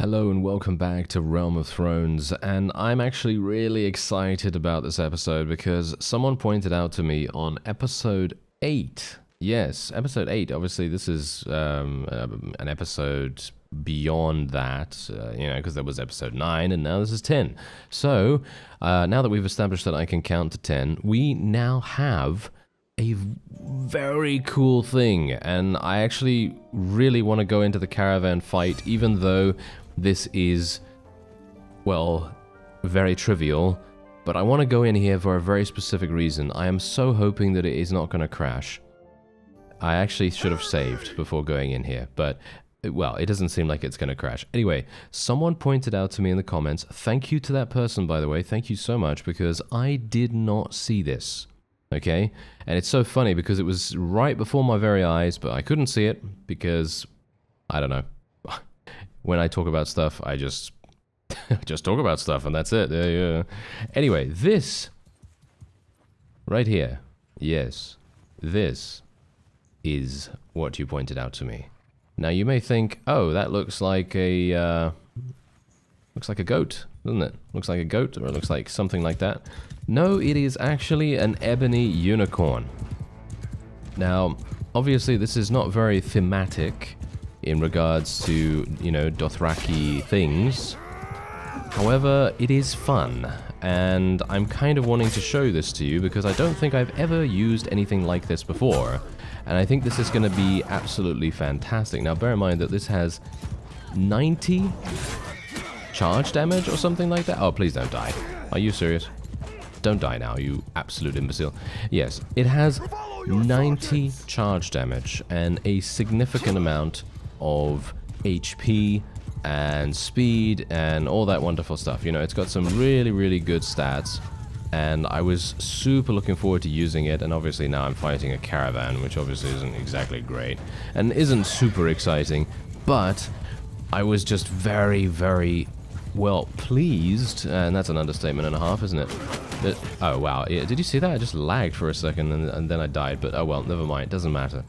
Hello and welcome back to Realm of Thrones, and I'm actually really excited about this episode because someone pointed out to me on episode 8. Yes, episode 8. Obviously, this is an episode beyond that, because there was episode 9 and now this is 10. So, now that we've established that I can count to 10, we now have a very cool thing, and I actually really want to go into the caravan fight, even though this is, well, very trivial, but I want to go in here for a very specific reason. I am so hoping that it is not going to crash. I actually should have saved before going in here, but, well, it doesn't seem like it's going to crash. Anyway, someone pointed out to me in the comments, thank you to that person, by the way, thank you so much, because I did not see this. Okay, and it's so funny because it was right before my very eyes, but I couldn't see it because, I don't know, when I talk about stuff, I just talk about stuff and that's it. Yeah. Anyway, this right here, yes, this is what you pointed out to me. Now you may think, oh, that looks like a goat, doesn't it? Looks like a goat, or it looks like something like that. No, it is actually an ebony unicorn. Now, obviously this is not very thematic in regards to, Dothraki things. However, it is fun, and I'm kind of wanting to show this to you because I don't think I've ever used anything like this before, and I think this is going to be absolutely fantastic. Now, bear in mind that this has 90 charge damage or something like that. Oh, please don't die. Are you serious? Don't die now, you absolute imbecile. Yes, it has 90 charge damage and a significant amount of HP and speed and all that wonderful stuff. It's got some really, really good stats, and I was super looking forward to using it, and obviously now I'm fighting a caravan, which obviously isn't exactly great and isn't super exciting, but I was just very, very well pleased, and that's an understatement and a half, isn't it? But, oh wow, yeah, did you see that? I just lagged for a second and then I died, but oh well, never mind, it doesn't matter.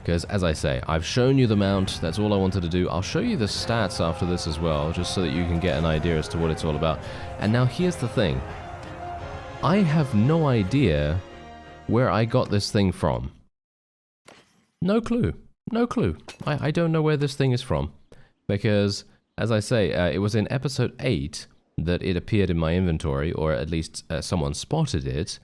Because, as I say, I've shown you the mount, that's all I wanted to do. I'll show you the stats after this as well, just so that you can get an idea as to what it's all about. And now here's the thing. I have no idea where I got this thing from. No clue. No clue. I don't know where this thing is from. Because, as I say, it was in episode 8 that it appeared in my inventory, or at least someone spotted it,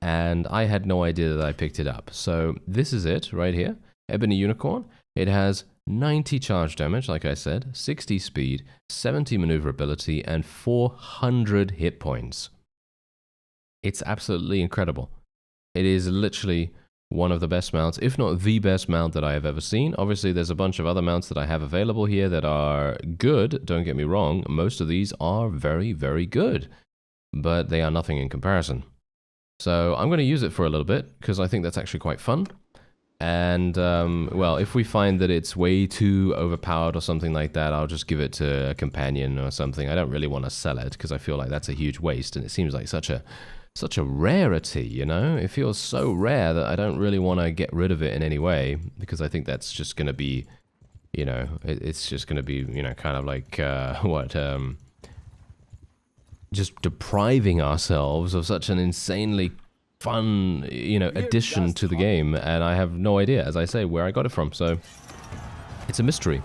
and I had no idea that I picked it up. So this is it right here, Ebony Unicorn. It has 90 charge damage, like I said, 60 speed, 70 maneuverability, and 400 hit points. It's absolutely incredible. It is literally one of the best mounts, if not the best mount that I have ever seen. Obviously, there's a bunch of other mounts that I have available here that are good, don't get me wrong. Most of these are very, very good, but they are nothing in comparison. So I'm going to use it for a little bit, because I think that's actually quite fun. And, well, if we find that it's way too overpowered or something like that, I'll just give it to a companion or something. I don't really want to sell it, because I feel like that's a huge waste, and it seems like such a rarity, It feels so rare that I don't really want to get rid of it in any way, because I think that's just going to be, it's just going to be, kind of like, just depriving ourselves of such an insanely fun, addition to the game, and I have no idea, as I say, where I got it from, so it's a mystery.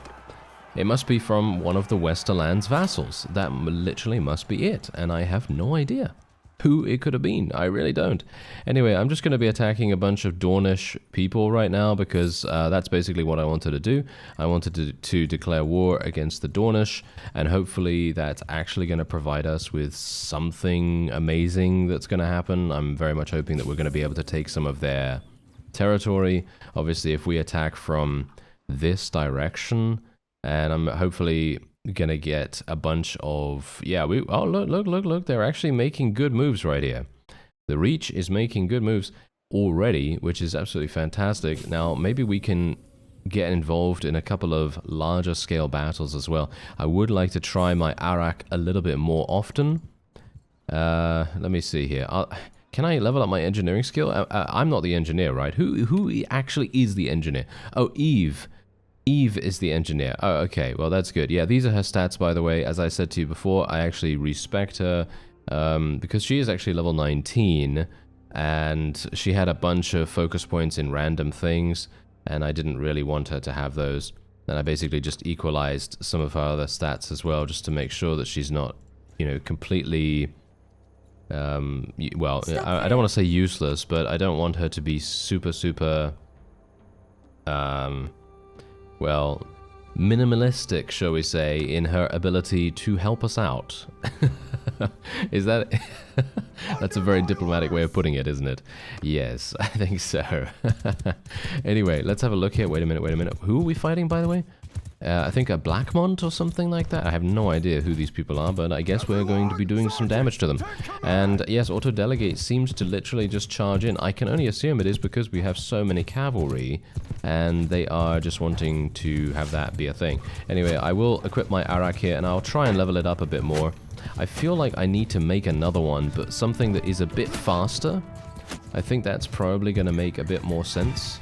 It must be from one of the Westerland's vassals. That literally must be it, and I have no idea who it could have been. I really don't. Anyway, I'm just going to be attacking a bunch of Dornish people right now because that's basically what I wanted to do. I wanted to declare war against the Dornish, and hopefully that's actually going to provide us with something amazing that's going to happen. I'm very much hoping that we're going to be able to take some of their territory. Obviously, if we attack from this direction, and I'm hopefully gonna get a bunch of, oh look, they're actually making good moves right here. The Reach is making good moves already, which is absolutely fantastic. Now maybe we can get involved in a couple of larger scale battles as well. I would like to try my Arak a little bit more often. Let me see here. Can I level up my engineering skill? I'm not the engineer, right? Who actually is the engineer? Oh, Eve. Eve is the engineer. Oh, okay. Well, that's good. Yeah, these are her stats, by the way. As I said to you before, I actually respect her because she is actually level 19, and she had a bunch of focus points in random things, and I didn't really want her to have those. And I basically just equalized some of her other stats as well, just to make sure that she's not, you know, completely... well, I don't want to say useless, but I don't want her to be super, well, minimalistic, shall we say, in her ability to help us out. Is that... That's a very diplomatic way of putting it, isn't it? Yes, I think so. Anyway, let's have a look here. Wait a minute. Who are we fighting, by the way? I think a Blackmont or something like that. I have no idea who these people are, but I guess we're going to be doing some damage to them. And yes, Auto-Delegate seems to literally just charge in. I can only assume it is because we have so many cavalry, and they are just wanting to have that be a thing. Anyway, I will equip my Arak here, and I'll try and level it up a bit more. I feel like I need to make another one, but something that is a bit faster. I think that's probably going to make a bit more sense.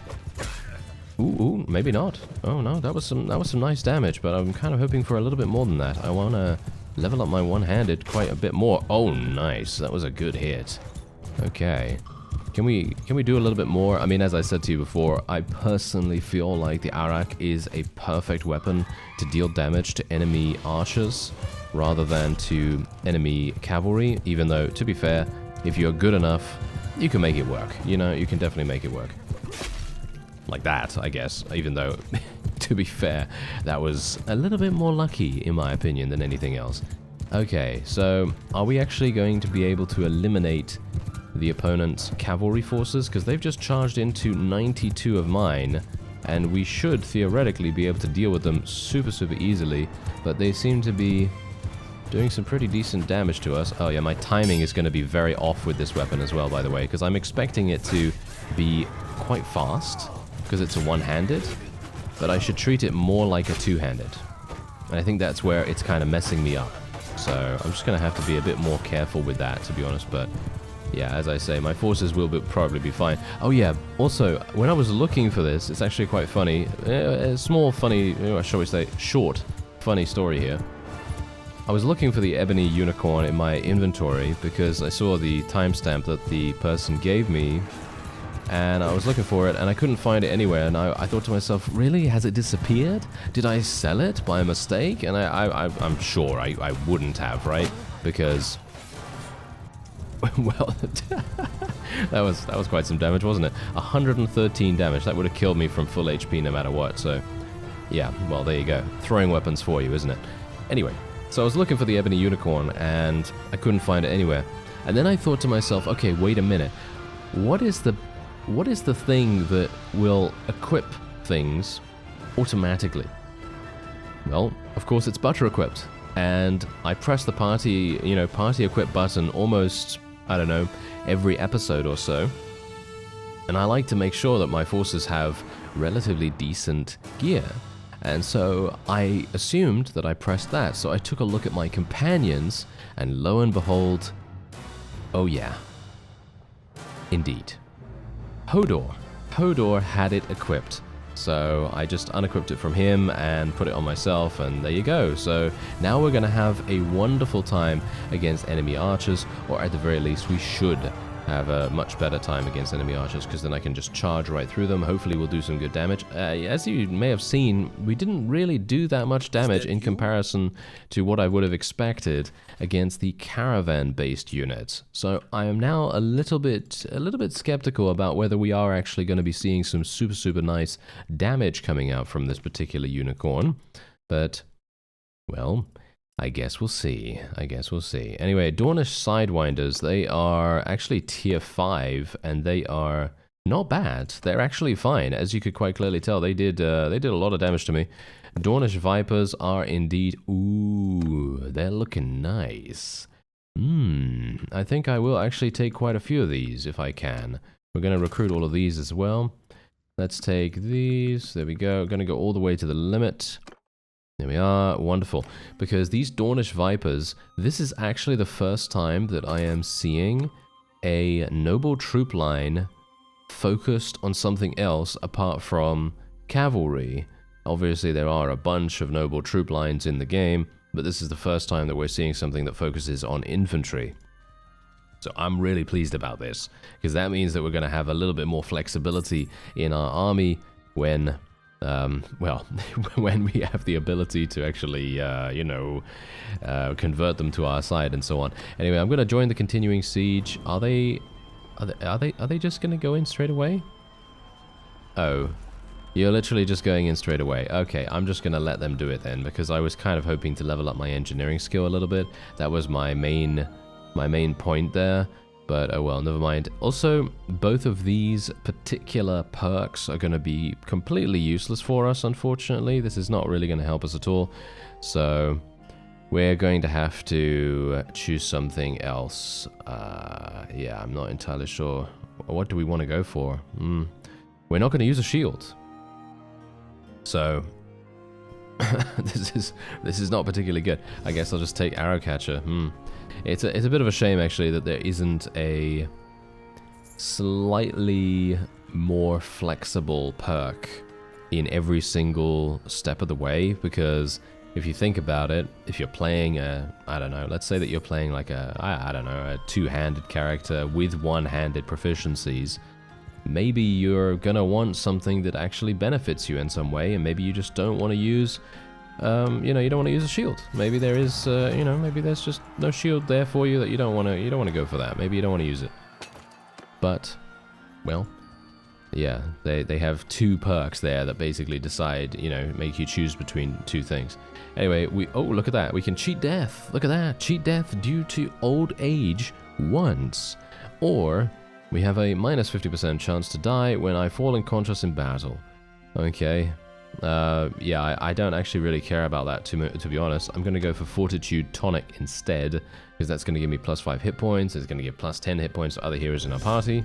Ooh, maybe not. Oh no, that was some nice damage, but I'm kind of hoping for a little bit more than that. I want to level up my one-handed quite a bit more. Oh, nice. That was a good hit. Okay. Can we do a little bit more? I mean, as I said to you before, I personally feel like the Arak is a perfect weapon to deal damage to enemy archers rather than to enemy cavalry, even though, to be fair, if you're good enough, you can make it work. You know, you can definitely make it work. Like that, I guess, even though, to be fair, that was a little bit more lucky, in my opinion, than anything else. Okay, so are we actually going to be able to eliminate the opponent's cavalry forces? Because they've just charged into 92 of mine, and we should theoretically be able to deal with them super easily, but they seem to be doing some pretty decent damage to us. Oh yeah, my timing is going to be very off with this weapon as well, by the way, because I'm expecting it to be quite fast, because it's a one-handed, but I should treat it more like a two-handed. And I think that's where it's kind of messing me up. So I'm just going to have to be a bit more careful with that, to be honest, but yeah, as I say, my forces will probably be fine. Oh yeah, also, when I was looking for this, it's actually quite funny. A small, funny, shall we say, short, funny story here. I was looking for the ebony unicorn in my inventory because I saw the timestamp that the person gave me, and I was looking for it, and I couldn't find it anywhere, and I thought to myself, really? Has it disappeared? Did I sell it by mistake? And I'm sure I wouldn't have, right? Because... well, that was quite some damage, wasn't it? 113 damage. That would have killed me from full HP no matter what, so... yeah, well, there you go. Throwing weapons for you, isn't it? Anyway, so I was looking for the ebony unicorn, and I couldn't find it anywhere. And then I thought to myself, okay, wait a minute. What is the thing that will equip things automatically? Well, of course it's butter equipped. And I press the party equip button almost, I don't know, every episode or so. And I like to make sure that my forces have relatively decent gear. And so I assumed that I pressed that. So I took a look at my companions, and lo and behold, oh yeah, indeed. Hodor had it equipped, so I just unequipped it from him and put it on myself, and there you go. So now we're going to have a wonderful time against enemy archers, or at the very least we should have a much better time against enemy archers, because then I can just charge right through them. Hopefully we'll do some good damage. As you may have seen, we didn't really do that much damage in comparison to what I would have expected against the caravan-based units. So I am now a little bit skeptical about whether we are actually going to be seeing some super nice damage coming out from this particular unicorn. But, well, I guess we'll see. Anyway, Dornish Sidewinders, they are actually tier 5, and they are not bad. They're actually fine. As you could quite clearly tell, they did a lot of damage to me. Dornish Vipers are indeed... ooh, they're looking nice. I think I will actually take quite a few of these, if I can. We're going to recruit all of these as well. Let's take these. There we go. Going to go all the way to the limit. There we are, wonderful. Because these Dornish Vipers, this is actually the first time that I am seeing a noble troop line focused on something else apart from cavalry. Obviously, there are a bunch of noble troop lines in the game, but this is the first time that we're seeing something that focuses on infantry. So I'm really pleased about this, because that means that we're going to have a little bit more flexibility in our army when, well, when we have the ability to actually, you know, convert them to our side and so on. Anyway, I'm going to join the continuing siege. Are they just going to go in straight away? Oh, you're literally just going in straight away. Okay, I'm just going to let them do it then, because I was kind of hoping to level up my engineering skill a little bit. That was my main point there, but oh well, never mind. Also, both of these particular perks are going to be completely useless for us, unfortunately. This is not really going to help us at all, so we're going to have to choose something else. Yeah, I'm not entirely sure. What do we want to go for? We're not going to use a shield, so this is not particularly good. I guess I'll just take Arrowcatcher. It's a bit of a shame, actually, that there isn't a slightly more flexible perk in every single step of the way, because if you think about it, if you're playing I don't know, let's say that you're playing like I don't know, a two-handed character with one-handed proficiencies, maybe you're gonna want something that actually benefits you in some way, and maybe you just don't want to use you know, you don't want to use a shield. Maybe there is, you know, maybe there's just no shield there for you that you don't want to go for that. Maybe you don't want to use it. But, well, yeah, they have two perks there that basically decide, you know, make you choose between two things. Anyway, oh, look at that. We can cheat death. Look at that. Cheat death due to old age once. Or we have a minus 50% chance to die when I fall unconscious in battle. Okay. Yeah, I don't actually really care about that to be honest. I'm going to go for Fortitude Tonic instead, because that's going to give me plus 5 hit points. It's going to give plus 10 hit points to other heroes in our party.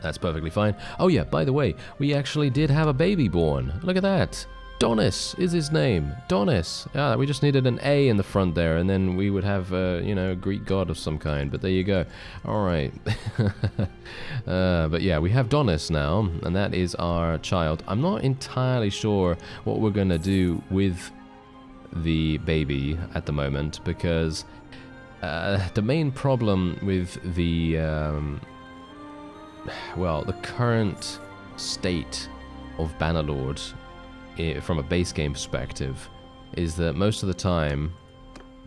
That's perfectly fine. Oh yeah, by the way, we actually did have a baby born. Look at that. Donis is his name. Donis. Yeah, we just needed an A in the front there, and then we would have, you know, a Greek god of some kind. But there you go. All right. But yeah, we have Donis now, and that is our child. I'm not entirely sure what we're going to do with the baby at the moment, because the main problem with the, well, the current state of Bannerlord, from a base game perspective, is that most of the time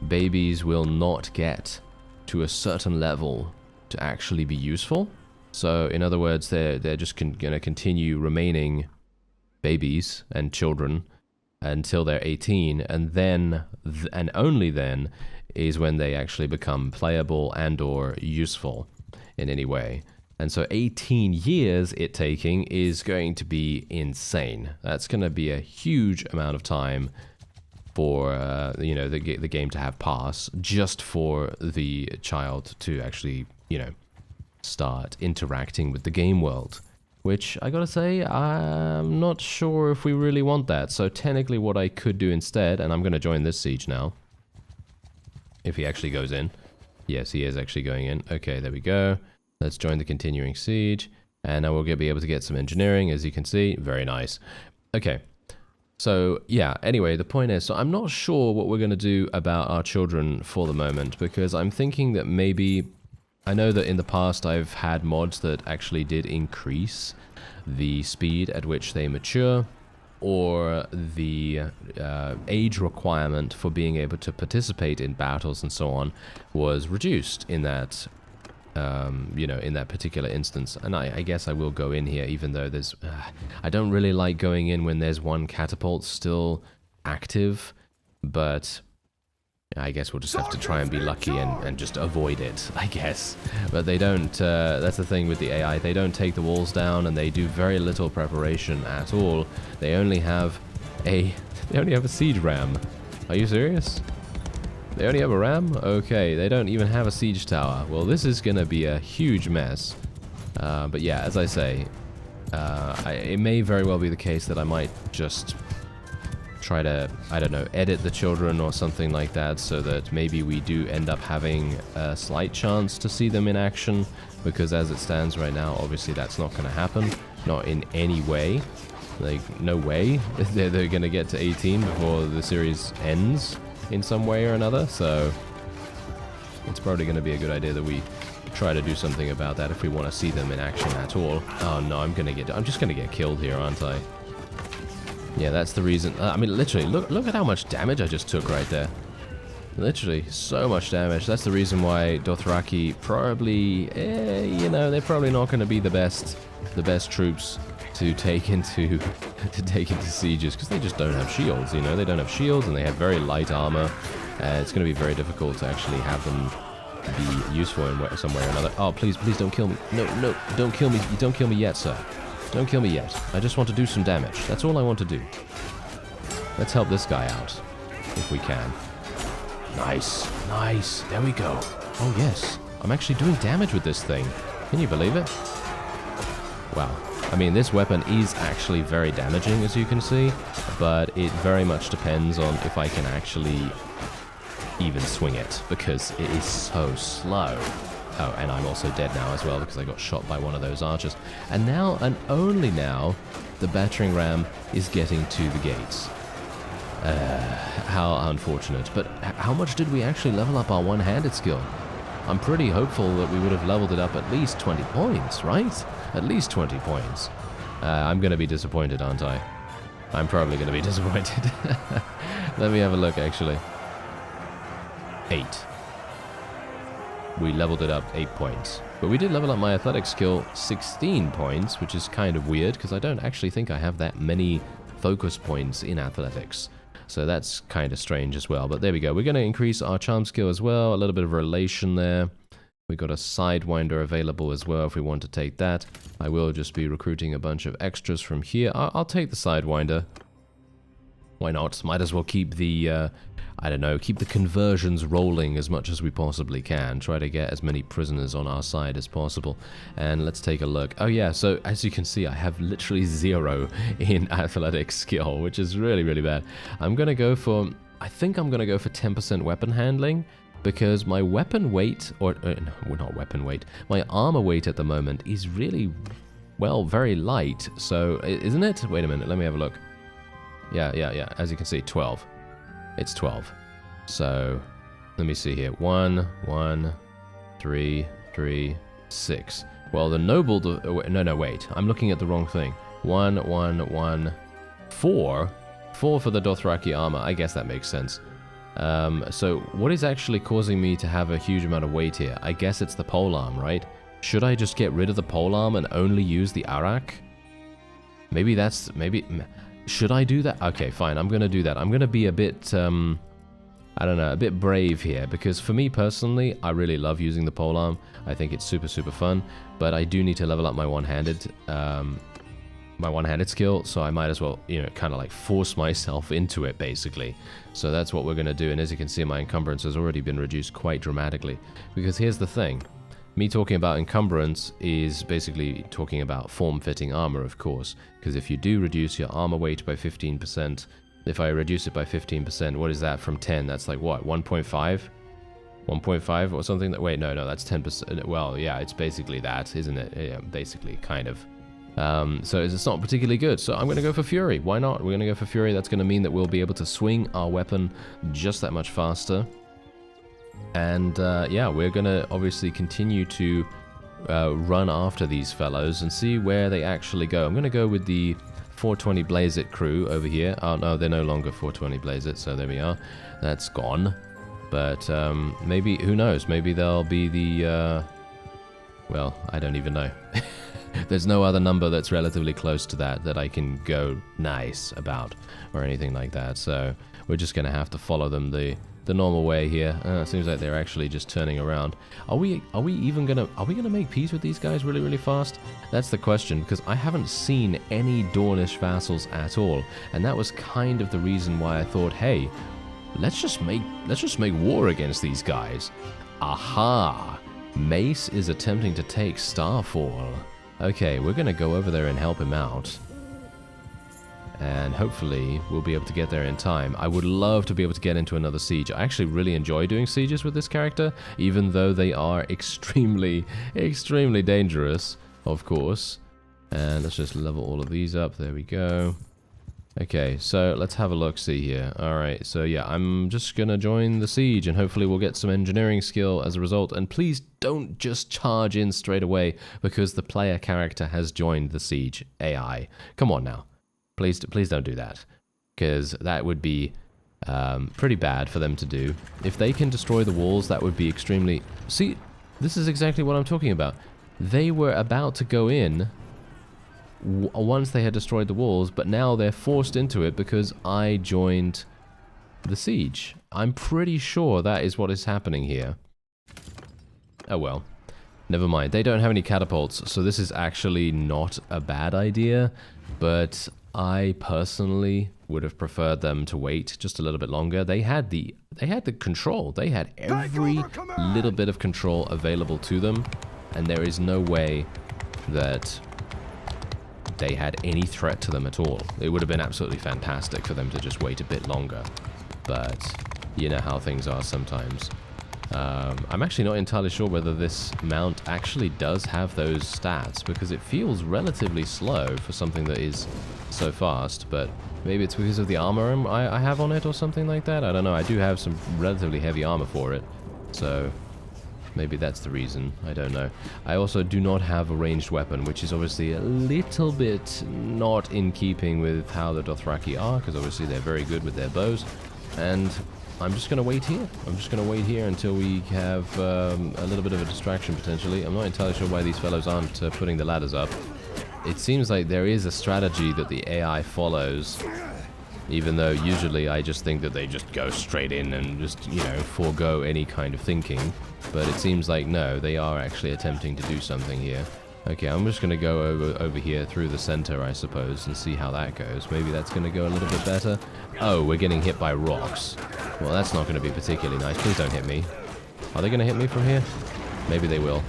babies will not get to a certain level to actually be useful. So in other words, they're just going to continue remaining babies and children until they're 18, and then and only then is when they actually become playable and or useful in any way. And so 18 years it taking is going to be insane. That's going to be a huge amount of time for you know, the game to have pass, just for the child to actually, you know, start interacting with the game world. Which, I gotta say, I'm not sure if we really want that. So technically what I could do instead, and I'm going to join this siege now, if he actually goes in. Yes, he is actually going in. Okay, there we go. Let's join the continuing siege, and now we'll be able to get some engineering, as you can see. Very nice. Okay, so yeah, anyway, the point is, so I'm not sure what we're going to do about our children for the moment, because I'm thinking that maybe, I know that in the past I've had mods that actually did increase the speed at which they mature, or the age requirement for being able to participate in battles and so on was reduced in that you know, in that particular instance. And I guess I will go in here, even though there's I don't really like going in when there's one catapult still active, but I guess we'll just have to try and be lucky and just avoid it, I guess. But they don't, that's the thing with the AI, they don't take the walls down, and they do very little preparation at all. They only have a siege ram. Are you serious? They only have a ram? Okay, they don't even have a siege tower. Well, this is gonna be a huge mess. But yeah, as I say, it may very well be the case that I might just try to, I don't know, edit the children or something like that, so that maybe we do end up having a slight chance to see them in action, because as it stands right now, obviously that's not going to happen, not in any way. Like, no way they're going to get to 18 before the series ends in some way or another, so it's probably going to be a good idea that we try to do something about that if we want to see them in action at all. Oh no, I'm just going to get killed here, aren't I? Yeah, that's the reason. I mean, literally, look at how much damage I just took right there. Literally, so much damage. That's the reason why Dothraki probably, you know, they're probably not going to be the best troops to take into sieges, because they just don't have shields. You know, they don't have shields and they have very light armor. It's going to be very difficult to actually have them be useful in some way or another. Oh, please don't kill me. No, don't kill me. Don't kill me yet, sir. Don't kill me yet. I just want to do some damage. That's all I want to do. Let's help this guy out, if we can. Nice. Nice. There we go. Oh, yes. I'm actually doing damage with this thing. Can you believe it? Wow. I mean, this weapon is actually very damaging, as you can see, but it very much depends on if I can actually even swing it, because it is so slow. Oh, and I'm also dead now as well, because I got shot by one of those archers. And now, and only now, the battering ram is getting to the gates. How unfortunate. But how much did we actually level up our one-handed skill? I'm pretty hopeful that we would have leveled it up at least 20 points, right? At least 20 points. I'm going to be disappointed, aren't I? I'm probably going to be disappointed. Let me have a look, actually. 8. We leveled it up 8 points. But we did level up my athletics skill 16 points, which is kind of weird, because I don't actually think I have that many focus points in athletics. So that's kind of strange as well. But there we go. We're going to increase our charm skill as well. A little bit of relation there. We've got a Sidewinder available as well if we want to take that. I will just be recruiting a bunch of extras from here. I'll take the Sidewinder. Why not? Might as well keep the, I don't know, keep the conversions rolling as much as we possibly can. Try to get as many prisoners on our side as possible. And let's take a look. Oh yeah, so as you can see, I have literally 0 in athletic skill, which is really, really bad. I'm going to go for, I think I'm going to go for 10% weapon handling, because my weapon weight, or no, not weapon weight, my armor weight at the moment is really, well, very light. So, isn't it? Wait a minute, let me have a look. Yeah. As you can see, 12. It's 12. So, let me see here. 1, 3, 6. Well, the noble... No, wait. I'm looking at the wrong thing. 1, 4. 4 for the Dothraki armor. I guess that makes sense. So, what is actually causing me to have a huge amount of weight here? I guess it's the polearm, right? Should I just get rid of the polearm and only use the arak? Maybe that's... Should I do that? Okay, fine. I'm going to do that. I'm going to be a bit, I don't know, a bit brave here. Because for me personally, I really love using the polearm. I think it's super, super fun. But I do need to level up my one-handed skill. So I might as well, you know, kind of like force myself into it, basically. So that's what we're going to do. And as you can see, my encumbrance has already been reduced quite dramatically. Because here's the thing. Me talking about encumbrance is basically talking about form-fitting armor, of course, because if you do reduce your armor weight by 15%, if I reduce it by 15%, what is that from 10? That's like what, 1.5? 1.5 or something? Wait, no, that's 10%. Well, yeah, it's basically that, isn't it? Yeah, basically, kind of. So it's not particularly good. So I'm going to go for Fury. Why not? We're going to go for Fury. That's going to mean that we'll be able to swing our weapon just that much faster. And yeah, we're going to obviously continue to run after these fellows and see where they actually go. I'm going to go with the 420 Blaze It crew over here. Oh no, they're no longer 420 Blaze It, so there we are. That's gone. But maybe, who knows, maybe they'll be the, well, I don't even know. There's no other number that's relatively close to that I can go nice about or anything like that. So we're just going to have to follow them the normal way here. It seems like they're actually just turning around. Are we gonna make peace with these guys really, really fast? That's the question, because I haven't seen any Dornish vassals at all, and that was kind of the reason why I thought, hey, let's just make war against these guys. Aha! Mace is attempting to take Starfall. Okay, we're gonna go over there and help him out. And hopefully we'll be able to get there in time. I would love to be able to get into another siege. I actually really enjoy doing sieges with this character, even though they are extremely, extremely dangerous, of course. And let's just level all of these up. There we go. Okay, so let's have a look-see here. Alright, so yeah, I'm just gonna join the siege, and hopefully we'll get some engineering skill as a result. And please don't just charge in straight away, because the player character has joined the siege AI. Come on now. Please don't do that. Because that would be pretty bad for them to do. If they can destroy the walls, that would be extremely... See, this is exactly what I'm talking about. They were about to go in once they had destroyed the walls, but now they're forced into it because I joined the siege. I'm pretty sure that is what is happening here. Oh well. Never mind. They don't have any catapults, so this is actually not a bad idea, but I personally would have preferred them to wait just a little bit longer. They had the control. They had every little bit of control available to them, and there is no way that they had any threat to them at all. It would have been absolutely fantastic for them to just wait a bit longer, but you know how things are sometimes. I'm actually not entirely sure whether this mount actually does have those stats, because it feels relatively slow for something that is so fast, but maybe it's because of the armor I have on it or something like that. I don't know. I do have some relatively heavy armor for it, so maybe that's the reason. I don't know. I also do not have a ranged weapon, which is obviously a little bit not in keeping with how the Dothraki are, because obviously they're very good with their bows. And I'm just going to wait here. I'm just going to wait here until we have a little bit of a distraction, potentially. I'm not entirely sure why these fellows aren't putting the ladders up. It seems like there is a strategy that the AI follows, even though usually I just think that they just go straight in and just, you know, forego any kind of thinking. But it seems like, no, they are actually attempting to do something here. Okay, I'm just going to go over here through the center, I suppose, and see how that goes. Maybe that's going to go a little bit better. Oh, we're getting hit by rocks. Well, that's not going to be particularly nice. Please don't hit me. Are they going to hit me from here? Maybe they will.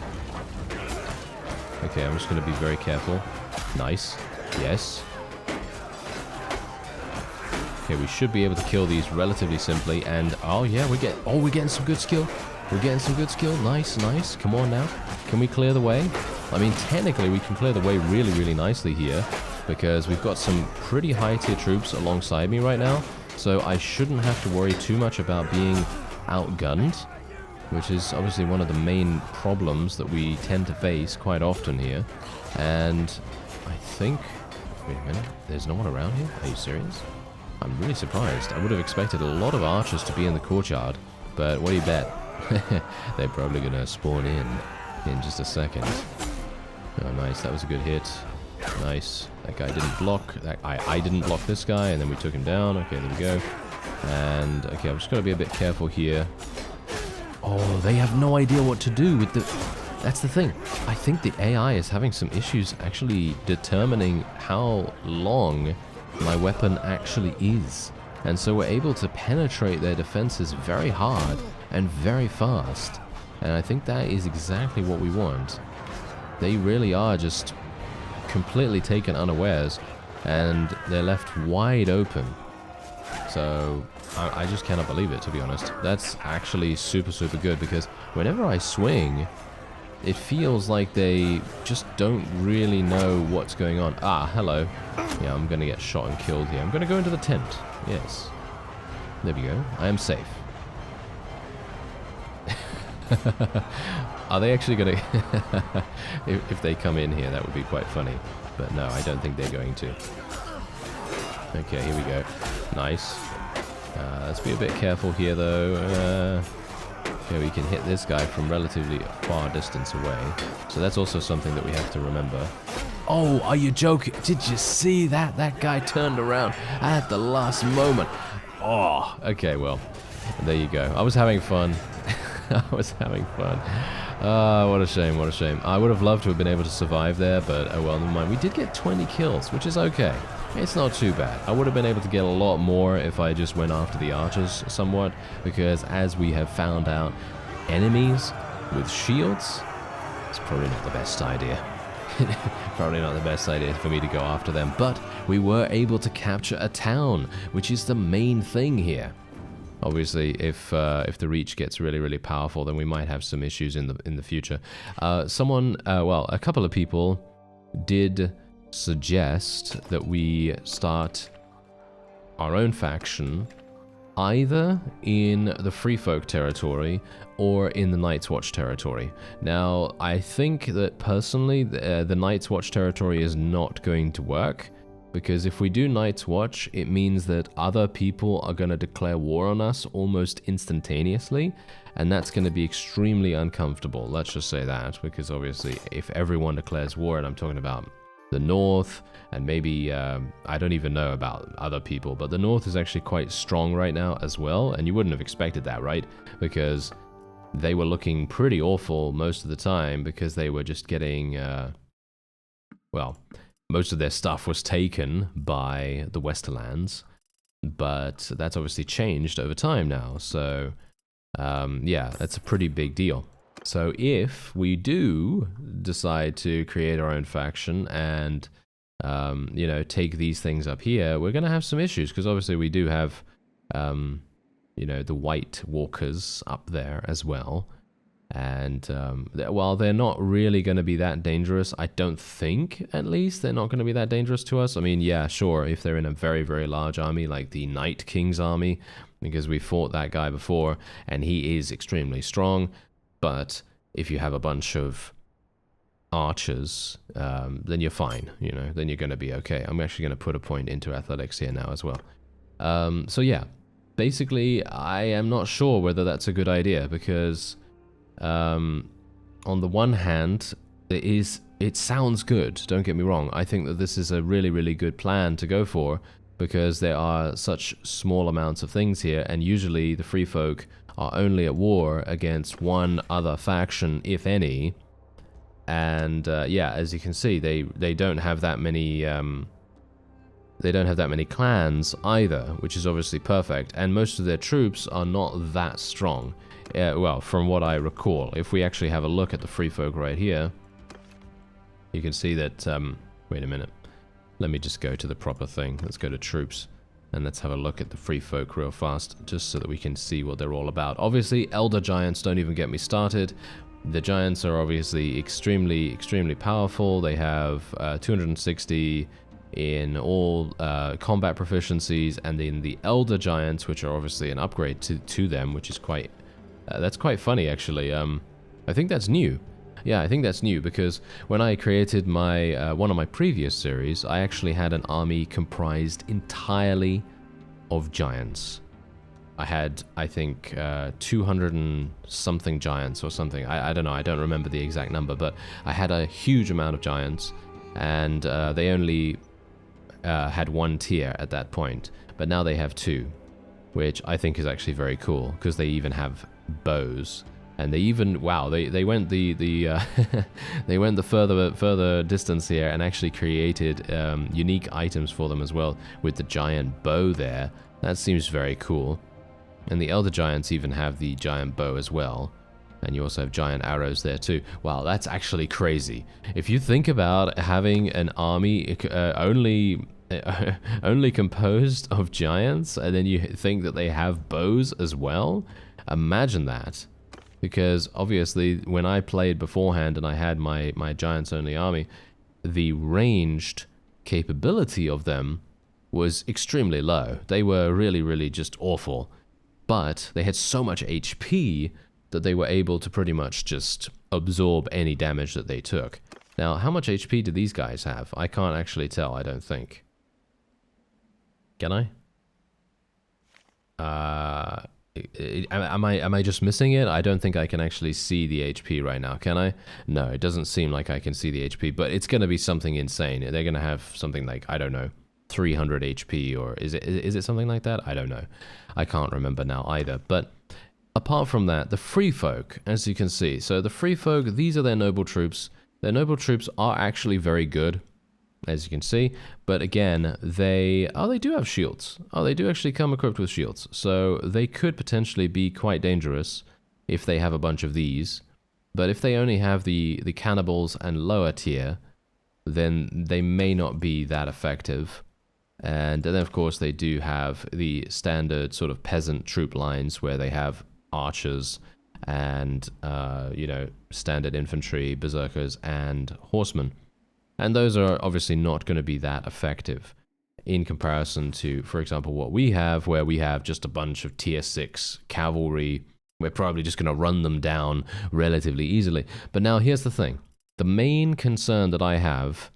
Okay, I'm just going to be very careful. Nice. Yes. Okay, we should be able to kill these relatively simply, and oh yeah, we're getting some good skill. We're getting some good skill. Nice, nice. Come on now. Can we clear the way? I mean, technically we can clear the way really, really nicely here, because we've got some pretty high tier troops alongside me right now, so I shouldn't have to worry too much about being outgunned, which is obviously one of the main problems that we tend to face quite often here. And I think... Wait a minute. There's no one around here? Are you serious? I'm really surprised. I would have expected a lot of archers to be in the courtyard, but what do you bet? They're probably going to spawn in just a second. Oh, nice. That was a good hit. Nice. That guy didn't block. I didn't block this guy, and then we took him down. Okay, there we go. And, okay, I'm just going to be a bit careful here. Oh, they have no idea what to do with the... That's the thing. I think the AI is having some issues actually determining how long my weapon actually is. And so we're able to penetrate their defenses very hard and very fast. And I think that is exactly what we want. They really are just completely taken unawares, and they're left wide open. So I just cannot believe it, to be honest. That's actually super, super good, because whenever I swing, it feels like they just don't really know what's going on. Ah, hello. Yeah, I'm going to get shot and killed here. I'm going to go into the tent. Yes. There we go. I am safe. Are they actually going to... if they come in here, that would be quite funny. But no, I don't think they're going to. Okay, here we go. Nice. Let's be a bit careful here, though. Okay, we can hit this guy from relatively far distance away. So that's also something that we have to remember. Oh, are you joking? Did you see that? That guy turned around at the last moment. Oh, okay, well, there you go. I was having fun. I was having fun. What a shame, what a shame. I would have loved to have been able to survive there, but oh well, never mind. We did get 20 kills, which is okay. It's not too bad. I would have been able to get a lot more if I just went after the archers somewhat, because as we have found out, enemies with shields, it's probably not the best idea. Probably not the best idea for me to go after them, but we were able to capture a town, which is the main thing here. Obviously, if the reach gets really, really powerful, then we might have some issues in the future. A couple of people did suggest that we start our own faction either in the Free Folk territory or in the Night's Watch territory. Now, I think that personally, the Night's Watch territory is not going to work, because if we do Night's Watch, it means that other people are going to declare war on us almost instantaneously, and that's going to be extremely uncomfortable. Let's just say that, because obviously if everyone declares war, and I'm talking about the North, and maybe, I don't even know about other people, but the North is actually quite strong right now as well, and you wouldn't have expected that, right? Because they were looking pretty awful most of the time, because they were just getting, well, most of their stuff was taken by the Westerlands, but that's obviously changed over time now, so yeah, that's a pretty big deal. So if we do decide to create our own faction and, you know, take these things up here, we're going to have some issues, because obviously we do have, you know, the White Walkers up there as well. And while they're not really going to be that dangerous, I don't think, at least, they're not going to be that dangerous to us. I mean, yeah, sure, if they're in a very, very large army, like the Night King's army, because we fought that guy before, and he is extremely strong. But if you have a bunch of archers, then you're fine, you know, then you're going to be okay. I'm actually going to put a point into athletics here now as well. So yeah, basically, I am not sure whether that's a good idea, because on the one hand, it sounds good, don't get me wrong. I think that this is a really, really good plan to go for, because there are such small amounts of things here, and usually the Free Folk are only at war against one other faction, if any. And yeah, as you can see, they don't have that many clans either, which is obviously perfect. And most of their troops are not that strong. Well, from what I recall, if we actually have a look at the Free Folk right here, you can see that. Wait a minute. Let me just go to the proper thing. Let's go to troops. And let's have a look at the Free Folk real fast, just so that we can see what they're all about. Obviously, Elder Giants don't even get me started. The Giants are obviously extremely, extremely powerful. They have 260 in all combat proficiencies, and in the Elder Giants, which are obviously an upgrade to them, which is quite... that's quite funny, actually. I think that's new. Yeah, I think that's new, because when I created my one of my previous series, I actually had an army comprised entirely of giants. I had, I think, 200 and something giants or something. I don't know, I don't remember the exact number, but I had a huge amount of giants, and they only had one tier at that point, but now they have two, which I think is actually very cool, because they even have bows. And they even, wow, they went the they went the further distance here, and actually created unique items for them as well, with the giant bow there. That seems very cool. And the Elder Giants even have the giant bow as well. And you also have giant arrows there too. Wow, that's actually crazy. If you think about having an army only composed of giants, and then you think that they have bows as well, imagine that. Because obviously, when I played beforehand and I had my Giants only army, the ranged capability of them was extremely low. They were really, really just awful. But they had so much HP that they were able to pretty much just absorb any damage that they took. Now, how much HP do these guys have? I can't actually tell, I don't think. Can I? Am I just missing it? I don't think I can actually see the HP right now, can I? No, it doesn't seem like I can see the HP, but it's going to be something insane. They're going to have something like, I don't know, 300 HP, or is it something like that? I don't know. I can't remember now either. But apart from that, the Free Folk, as you can see, so the Free Folk, these are their noble troops. Their noble troops are actually very good, as you can see, but again, they do have shields. Oh, they do actually come equipped with shields, so they could potentially be quite dangerous if they have a bunch of these. But if they only have the cannibals and lower tier, then they may not be that effective. And then, of course, they do have the standard sort of peasant troop lines, where they have archers and, you know, standard infantry, berserkers, and horsemen. And those are obviously not going to be that effective in comparison to, for example, what we have, where we have just a bunch of tier 6 cavalry. We're probably just going to run them down relatively easily. But now here's the thing. The main concern that I have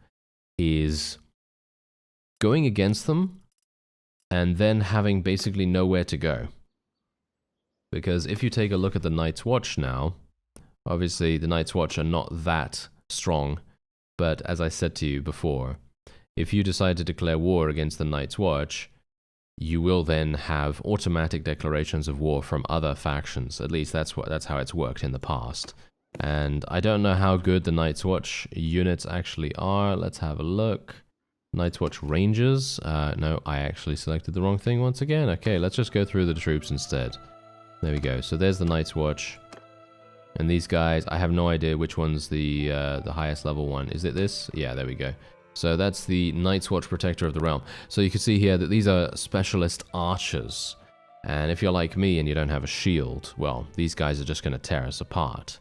is going against them and then having basically nowhere to go. Because if you take a look at the Night's Watch now, obviously the Night's Watch are not that strong, but as I said to you before, if you decide to declare war against the Night's Watch, you will then have automatic declarations of war from other factions. At least that's how it's worked in the past. And I don't know how good the Night's Watch units actually are. Let's have a look. Night's Watch Rangers. No, I actually selected the wrong thing once again. Okay, let's just go through the troops instead. There we go. So there's the Night's Watch. And these guys, I have no idea which one's the highest level one. Is it this? Yeah, there we go. So that's the Night's Watch Protector of the Realm. So you can see here that these are specialist archers. And if you're like me and you don't have a shield, well, these guys are just going to tear us apart.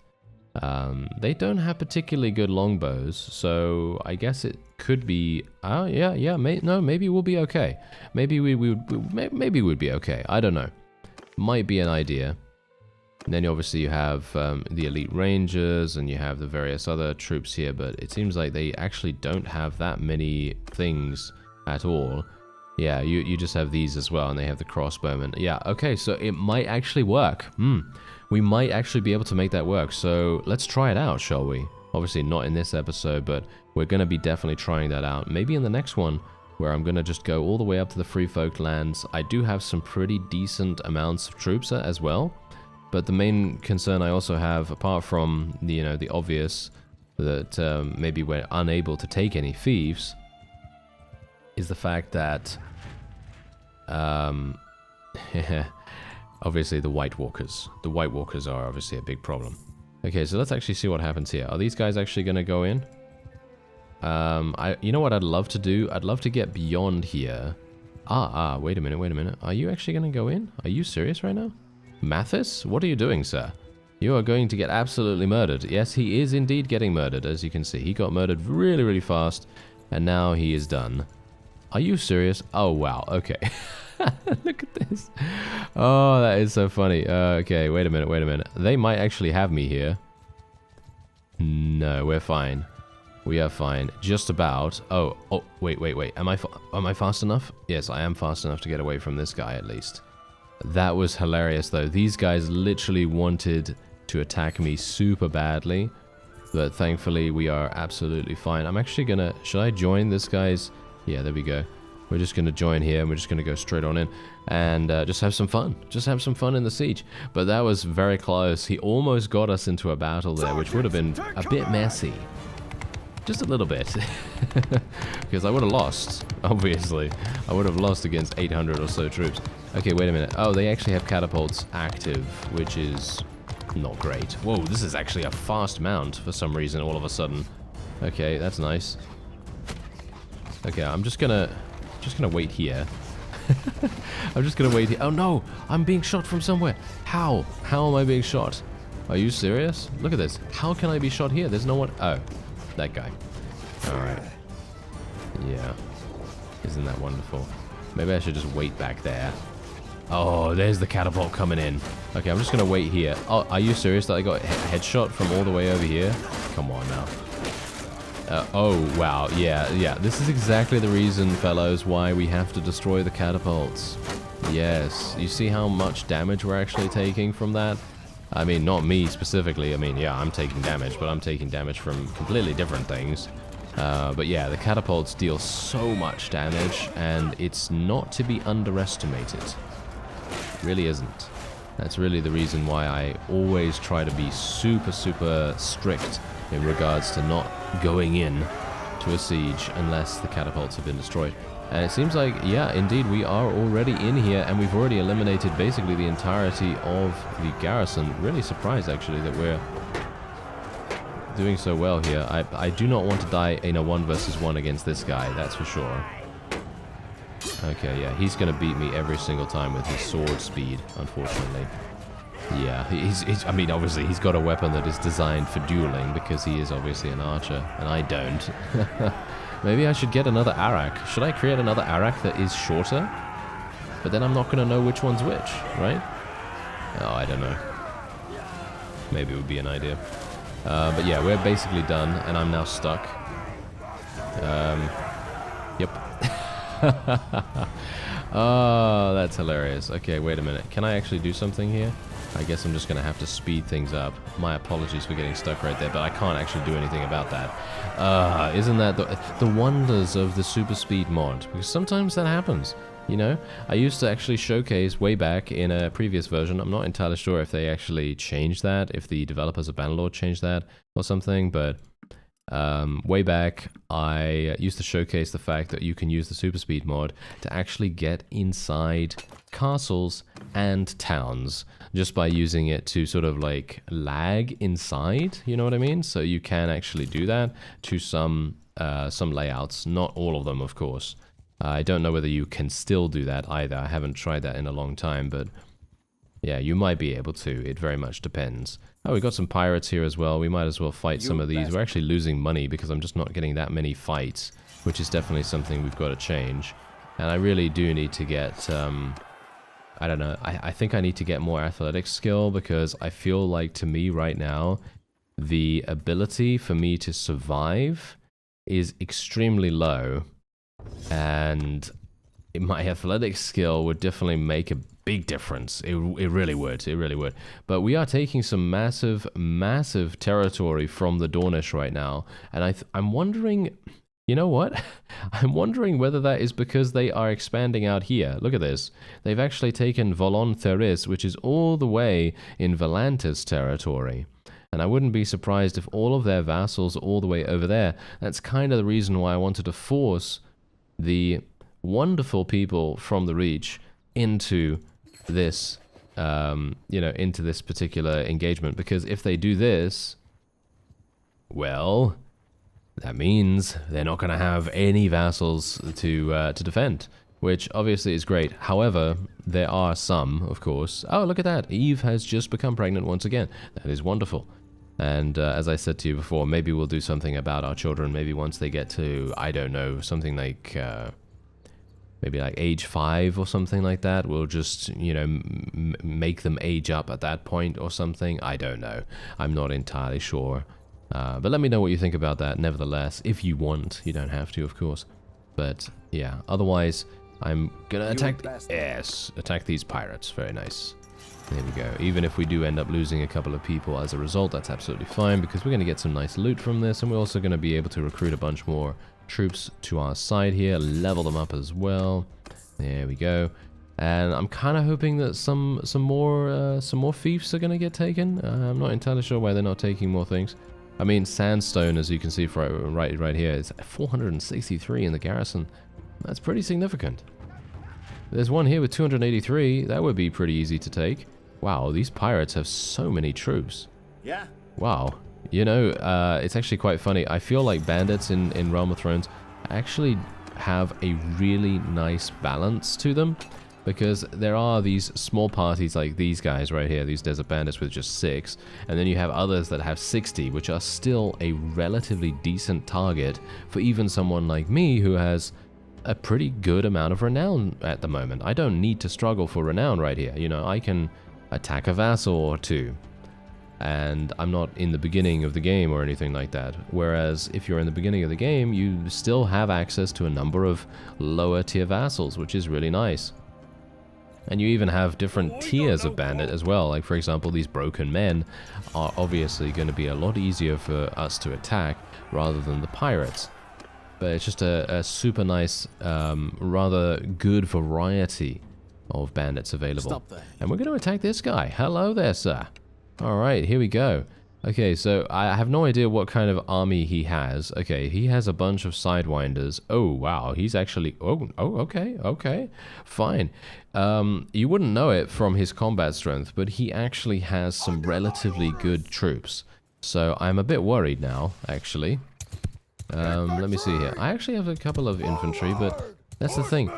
They don't have particularly good longbows, so I guess it could be... Oh, yeah, maybe we'll be okay. Maybe we'd be okay. I don't know. Might be an idea. And then obviously you have the Elite Rangers, and you have the various other troops here, but it seems like they actually don't have that many things at all. Yeah, you just have these as well, and they have the crossbowmen. Yeah, okay, so it might actually work. We might actually be able to make that work, so let's try it out, shall we? Obviously not in this episode, but we're going to be definitely trying that out. Maybe in the next one, where I'm going to just go all the way up to the Free Folk lands. I do have some pretty decent amounts of troops as well. But the main concern I also have, apart from the, the obvious that maybe we're unable to take any thieves, is the fact that obviously the White Walkers. The White Walkers are obviously a big problem. Okay, so let's actually see what happens here. Are these guys actually going to go in? You know what I'd love to do? I'd love to get beyond here. Wait a minute. Are you actually going to go in? Are you serious right now? Mathis? What are you doing, sir? You are going to get absolutely murdered. Yes, he is indeed getting murdered, as you can see. He got murdered really, really fast, and now he is done. Are you serious? Oh, wow. Okay. Look at this. Oh, that is so funny. Okay, wait a minute. They might actually have me here. No, we're fine. We are fine. Just about. Oh, wait. Am I fast enough? Yes, I am fast enough to get away from this guy, at least. That was hilarious, though. These guys literally wanted to attack me super badly, but thankfully we are absolutely fine. I'm actually gonna... Should I join this guy's... Yeah, there we go. We're just gonna join here, and we're just gonna go straight on in, and just have some fun. Just have some fun in the siege. But that was very close. He almost got us into a battle there, which would have been a bit messy. Just a little bit. Because I would have lost, obviously. I would have lost against 800 or so troops. Okay, wait a minute. Oh, they actually have catapults active, which is not great. Whoa, this is actually a fast mount for some reason all of a sudden. Okay, that's nice. Okay, I'm just gonna wait here. I'm just gonna wait here. Oh no, I'm being shot from somewhere. How? How am I being shot? Are you serious? Look at this. How can I be shot here? There's no one... Oh. That guy. Alright. Yeah. Isn't that wonderful? Maybe I should just wait back there. Oh, there's the catapult coming in. Okay, I'm just going to wait here. Oh, are you serious that I got headshot from all the way over here? Come on now. Oh, wow. Yeah. This is exactly the reason, fellows, why we have to destroy the catapults. Yes. You see how much damage we're actually taking from that? I mean, not me specifically. I mean, yeah, I'm taking damage, but I'm taking damage from completely different things. But yeah, the catapults deal so much damage, and it's not to be underestimated. It really isn't. That's really the reason why I always try to be super, super strict in regards to not going in to a siege unless the catapults have been destroyed. And it seems like, yeah, indeed, we are already in here, and we've already eliminated basically the entirety of the garrison. Really surprised, actually, that we're doing so well here. I do not want to die in a 1 versus 1 against this guy, that's for sure. Okay, yeah, he's going to beat me every single time with his sword speed, unfortunately. Yeah, I mean, obviously, he's got a weapon that is designed for dueling because he is obviously an archer, and I don't. Maybe I should get another Arak. Should I create another Arak that is shorter? But then I'm not going to know which one's which, right? Oh, I don't know. Maybe it would be an idea. But yeah, we're basically done, and I'm now stuck. Yep. Oh, that's hilarious. Okay, wait a minute. Can I actually do something here? I guess I'm just going to have to speed things up. My apologies for getting stuck right there, but I can't actually do anything about that. Isn't that the wonders of the super speed mod? Because sometimes that happens, you know? I used to actually showcase way back in a previous version. I'm not entirely sure if they actually changed that, if the developers of Bannerlord changed that or something, but way back, I used to showcase the fact that you can use the super speed mod to actually get inside castles and towns just by using it to sort of like lag inside, you know what I mean? So you can actually do that to some layouts, not all of them, of course. I don't know whether you can still do that either. I haven't tried that in a long time, but yeah, you might be able to. It very much depends. Oh, we got some pirates here as well. We might as well fight some of these. We're actually losing money because I'm just not getting that many fights, which is definitely something we've got to change. And I really do need to get, I don't know, I think I need to get more athletic skill because I feel like to me right now, the ability for me to survive is extremely low. And my athletic skill would definitely make a big difference. It really would. It really would. But we are taking some massive, massive territory from the Dornish right now. And I'm wondering, you know what? I'm wondering whether that is because they are expanding out here. Look at this. They've actually taken Volon Theris, which is all the way in Volantis territory. And I wouldn't be surprised if all of their vassals are all the way over there. That's kind of the reason why I wanted to force the wonderful people from the Reach into this, you know, into this particular engagement. Because if they do this, well, that means they're not going to have any vassals to defend, which obviously is great. However, there are some, of course. Oh, look at that. Eve has just become pregnant once again. That is wonderful. And as I said to you before, maybe we'll do something about our children. Maybe once they get to, I don't know, something like, maybe like age 5 or something like that. We'll just, you know, make them age up at that point or something. I don't know. I'm not entirely sure. But let me know what you think about that, nevertheless. If you want, you don't have to, of course. But yeah, otherwise, I'm gonna attack. Yes, attack these pirates. Very nice. There we go. Even if we do end up losing a couple of people as a result, that's absolutely fine because we're going to get some nice loot from this, and we're also going to be able to recruit a bunch more troops to our side here, level them up as well. There we go. And I'm kind of hoping that some more fiefs are going to get taken. I'm not entirely sure why they're not taking more things. I mean, sandstone, as you can see right here, is 463 in the garrison. That's pretty significant. There's one here with 283. That would be pretty easy to take. Wow, these pirates have so many troops. Yeah. Wow. You know, it's actually quite funny. I feel like bandits in Realm of Thrones actually have a really nice balance to them. Because there are these small parties like these guys right here, these desert bandits with just 6. And then you have others that have 60, which are still a relatively decent target for even someone like me who has a pretty good amount of renown at the moment. I don't need to struggle for renown right here. You know, I can attack a vassal or two. And I'm not in the beginning of the game or anything like that. Whereas if you're in the beginning of the game, you still have access to a number of lower tier vassals, which is really nice. And you even have different tiers of bandit as well. Like, for example, these broken men are obviously going to be a lot easier for us to attack rather than the pirates. But it's just a super nice, rather good variety of bandits available. And we're going to attack this guy. Hello there, sir. Alright, here we go. Okay, so I have no idea what kind of army he has. Okay, he has a bunch of sidewinders. Oh, wow, he's actually... Oh, okay, fine. You wouldn't know it from his combat strength, but he actually has some relatively good troops. So I'm a bit worried now, actually. Let me see here. I actually have a couple of infantry, but that's the thing.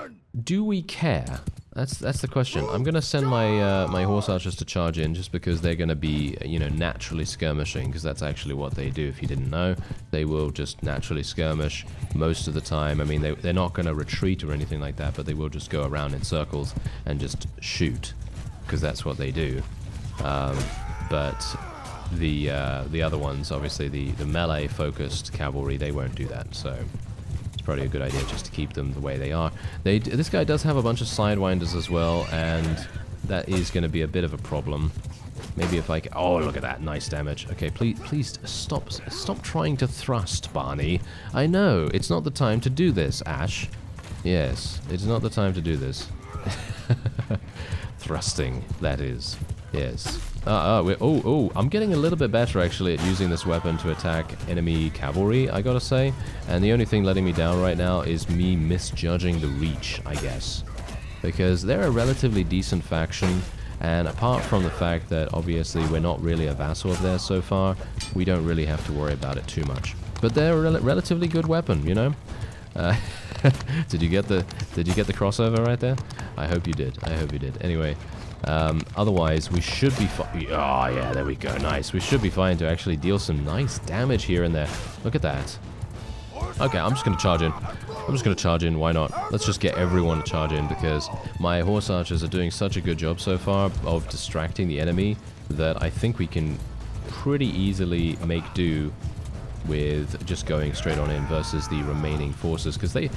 Do we care? That's the question. I'm gonna send my my horse archers to charge in just because they're gonna be, you know, naturally skirmishing, because that's actually what they do. If you didn't know, they will just naturally skirmish most of the time. I mean, they're not gonna retreat or anything like that, but they will just go around in circles and just shoot, because that's what they do. But the other ones, obviously the melee focused cavalry, they won't do that. So probably a good idea just to keep them the way they are. This guy does have a bunch of sidewinders as well, and that is going to be a bit of a problem. Maybe if I can... Oh, look at that. Nice damage. Okay, please stop trying to thrust, Barney. I know, it's not the time to do this, Ash. Yes, it's not the time to do this. Thrusting, that is. Yes. I'm getting a little bit better actually at using this weapon to attack enemy cavalry, I gotta say. And the only thing letting me down right now is me misjudging the reach, I guess. Because they're a relatively decent faction, and apart from the fact that obviously we're not really a vassal of theirs so far, we don't really have to worry about it too much. But they're a relatively good weapon, you know? Did you get the crossover right there? I hope you did. I hope you did. Anyway. Otherwise, we should be fine. Oh, yeah, there we go. Nice. We should be fine to actually deal some nice damage here and there. Look at that. Okay, I'm just going to charge in. I'm just going to charge in. Why not? Let's just get everyone to charge in, because my horse archers are doing such a good job so far of distracting the enemy that I think we can pretty easily make do with just going straight on in versus the remaining forces, because they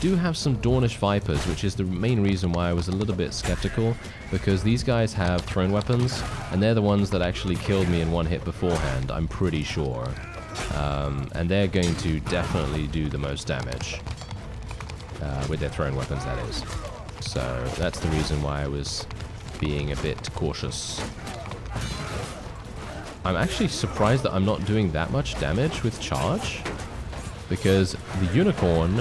do have some Dornish Vipers, which is the main reason why I was a little bit skeptical, because these guys have thrown weapons, and they're the ones that actually killed me in one hit beforehand, I'm pretty sure. And they're going to definitely do the most damage with their thrown weapons, that is. So that's the reason why I was being a bit cautious. I'm actually surprised that I'm not doing that much damage with charge, because the unicorn,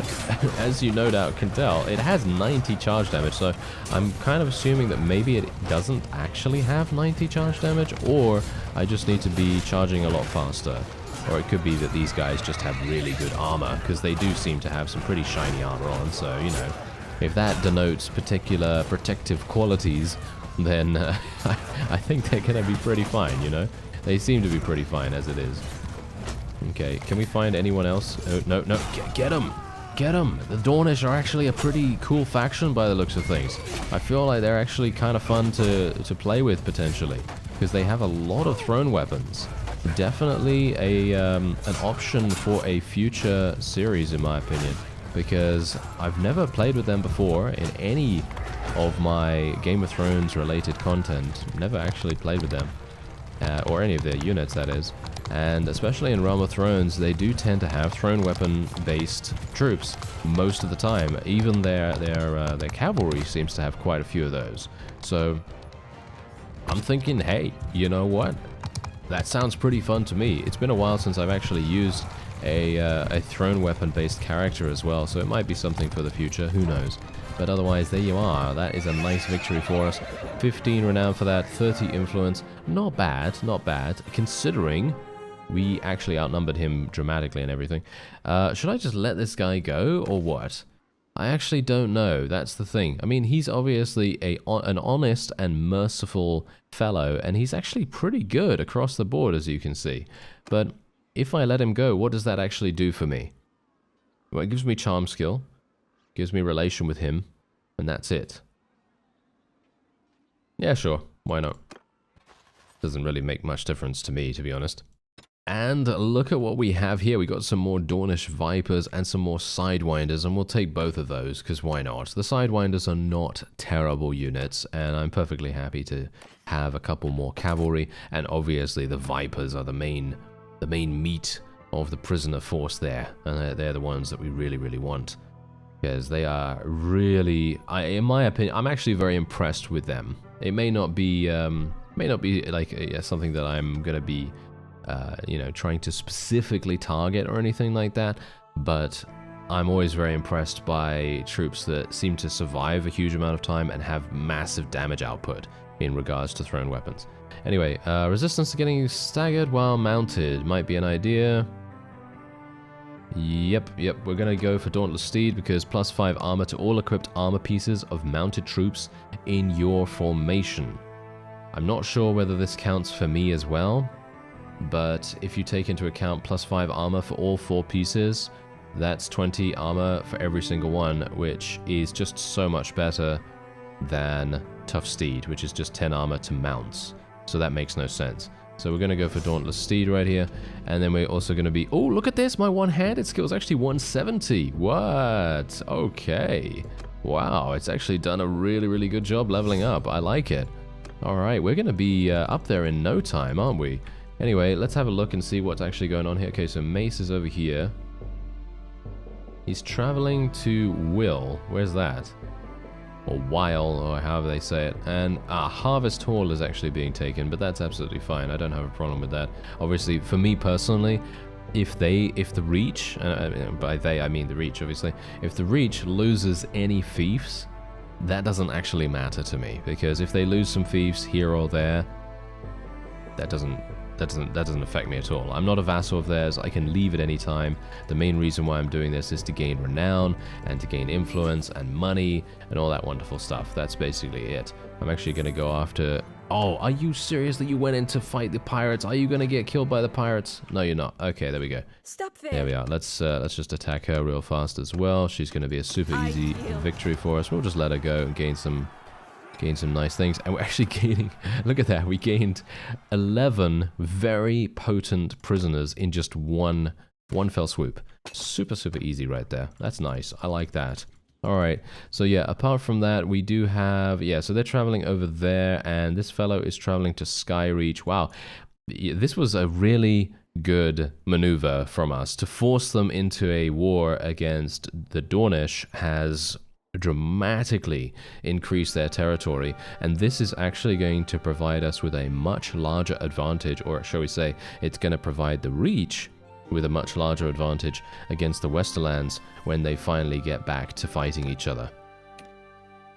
as you no doubt can tell, it has 90 charge damage, so I'm kind of assuming that maybe it doesn't actually have 90 charge damage, or I just need to be charging a lot faster. Or it could be that these guys just have really good armor, because they do seem to have some pretty shiny armor on, so, you know, if that denotes particular protective qualities, then I think they're going to be pretty fine, you know? They seem to be pretty fine as it is. Okay, can we find anyone else? Oh, no, get them! Get them! The Dornish are actually a pretty cool faction by the looks of things. I feel like they're actually kind of fun to play with, potentially, because they have a lot of thrown weapons. Definitely an option for a future series, in my opinion, because I've never played with them before in any of my Game of Thrones related content. Never actually played with them. Or any of their units, that is. And especially in Realm of Thrones, they do tend to have thrown weapon-based troops most of the time. Even their cavalry seems to have quite a few of those. So I'm thinking, hey, you know what? That sounds pretty fun to me. It's been a while since I've actually used a thrown weapon-based character as well, so it might be something for the future. Who knows? But otherwise, there you are. That is a nice victory for us. 15 renown for that, 30 influence. Not bad, not bad, considering we actually outnumbered him dramatically and everything. Should I just let this guy go, or what? I actually don't know. That's the thing. I mean, he's obviously an honest and merciful fellow, and he's actually pretty good across the board, as you can see. But if I let him go, what does that actually do for me? Well, it gives me charm skill. Gives me relation with him, and that's it. Yeah, sure. Why not? Doesn't really make much difference to me, to be honest. And look at what we have here. We got some more Dornish Vipers and some more Sidewinders, and we'll take both of those, because why not? The Sidewinders are not terrible units, and I'm perfectly happy to have a couple more cavalry, and obviously the Vipers are the main meat of the prisoner force there, and they're the ones that we really, really want. Because they are really, in my opinion, I'm actually very impressed with them. It may not be like something that I'm gonna be, you know, trying to specifically target or anything like that. But I'm always very impressed by troops that seem to survive a huge amount of time and have massive damage output in regards to thrown weapons. Anyway, resistance to getting staggered while mounted might be an idea. Yep, we're gonna go for Dauntless Steed because +5 armor to all equipped armor pieces of mounted troops in your formation. I'm not sure whether this counts for me as well, but if you take into account +5 armor for all 4 pieces, that's 20 armor for every single one, which is just so much better than Tough Steed, which is just 10 armor to mounts. So that makes no sense. So we're going to go for Dauntless Steed right here. And then we're also going to be... Oh, look at this! My one-handed skill is actually 170. What? Okay. Wow, it's actually done a really, really good job leveling up. I like it. Alright, we're going to be up there in no time, aren't we? Anyway, let's have a look and see what's actually going on here. Okay, so Mace is over here. He's traveling to Will. Where's that? Or Weil, or however they say it. And Harvest Hall is actually being taken, but that's absolutely fine. I don't have a problem with that. Obviously, for me personally, if the Reach, by they I mean the Reach, obviously, if the Reach loses any fiefs, that doesn't actually matter to me, because if they lose some fiefs here or there, that doesn't affect me at all. I'm not a vassal of theirs. I can leave at any time. The main reason why I'm doing this is to gain renown and to gain influence and money and all that wonderful stuff. That's basically it. I'm actually going to go after... Oh, are you serious that you went in to fight the pirates? Are you going to get killed by the pirates? No, you're not. Okay, there we go. Stop there. There we are. Let's just attack her real fast as well. She's going to be a super easy victory for us. We'll just let her go and gain some nice things. And we're actually gaining, look at that, we gained 11 very potent prisoners in just one fell swoop. Super easy right there. That's nice. I like that. Alright, so yeah, apart from that, we do have, yeah, so they're traveling over there, and this fellow is traveling to Skyreach. Wow, this was a really good maneuver from us. To force them into a war against the Dornish has dramatically increase their territory, and this is actually going to provide us with a much larger advantage, or shall we say, it's going to provide the Reach with a much larger advantage against the Westerlands when they finally get back to fighting each other.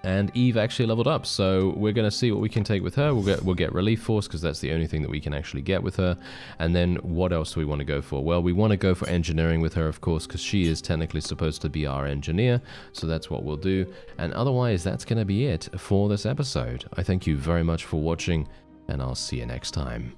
And Eve actually leveled up, so we're going to see what we can take with her. We'll get Relief Force, because that's the only thing that we can actually get with her. And then what else do we want to go for? Well, we want to go for Engineering with her, of course, because she is technically supposed to be our engineer, so that's what we'll do. And otherwise, that's going to be it for this episode. I thank you very much for watching, and I'll see you next time.